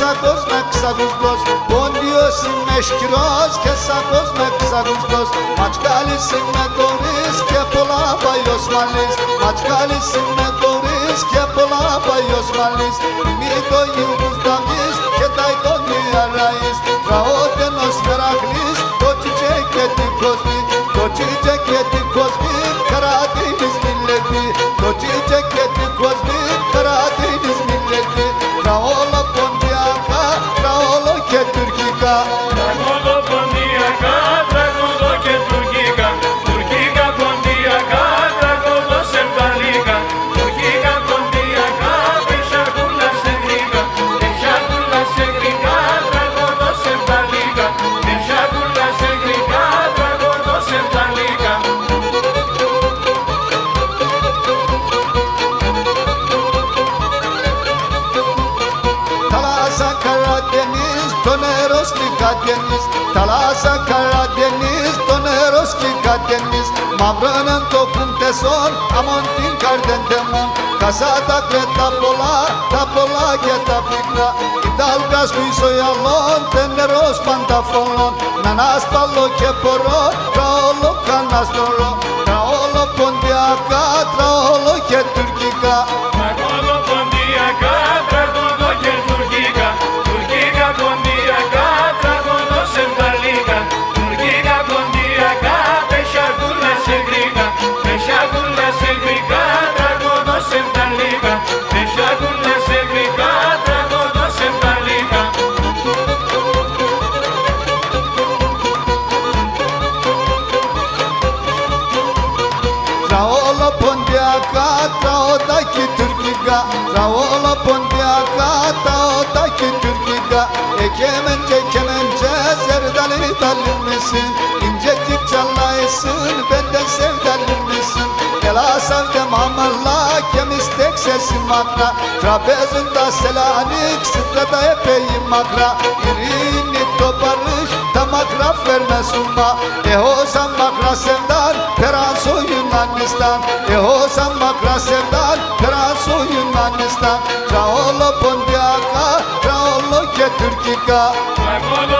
Σάκος με ξαγουστός, πόντιος είμαι σκυρός και σάκος με ξαγουστός. Ματσκάλης είμαι τωρίς και πολλά πάει ο Σμαλής. Ματσκάλης είμαι τωρίς και πολλά πάει ο Σμαλής. Μη το γιούγους δαμείς και τα εικόνια ραείς. Τραότενος Μεραγλής, το τσίτσε και την κοσμή. Το τσίτσε και την κοσμή, καρατίνης μιλετή. Το τσίτσε και την κοσμή, καρατίνης μιλετή. Τραόλο ποντιακά, τραόλο και τουρκικά. Τραγούδο ποντιακά, τραγούδο και τουρκικά. Τουρκικά ποντιακά, τραγούδο σερβαλικά. Τουρκικά ποντιακά, πεσάκουλα σε γρήκα. Πεσάκουλα σε γρήκα, τραγούδο σερβαλικά. Πεσάκουλα σε γρήκα, τραγούδο σερβαλικά. Θάλασσα Καρατενής, το νερό σκικατενής. Θάλασσα Καρατενής, το νερό σκικατενής. Μαυρώναν το κουμπτεσόν, αμον την καρδεντεμόν. Κασάτα και τα πολλά και τα πίκρα. Ιτάλκας πίσω ιαλών, τε νερός πανταφολών. Νανάσπαλο και πορώ, τραόλο καναστορώ. Τραόλο ποντιακά, τραόλο και τουρκικά. Τραγούδο ποντιακά, τραγούδο και τουρκικά. Τουρκικά ποντιακά, τραγούδο σερβαλικά. Τουρκικά ποντιακά, πεσάκουλα σε γρήκα. Πεσάκουλα σε γρήκα, τραγούδο σερβαλικά. Πεσάκουλα σε γρήκα, τραγούδο σερβαλικά. Τραόλο ποντιακά, τραότακι τουρκικά. Τραόλο ποντιακά, τραότακι τουρkika. Ekemence zerdali dalmışsın. İncecik çalayısın, benden sevdalim misin? Ela sevdim amarla, kemistek sesim makra. Trapezinde selanik, sıtrada epey makra. İrini toparış, damakra verme sunma. Ehosan makra sevdan, Peraso Yunanistan. Ehosan makra sevdan, Peraso Yunanistan. Traolo pondiaka, traolo ke Türkika. Τραγούδο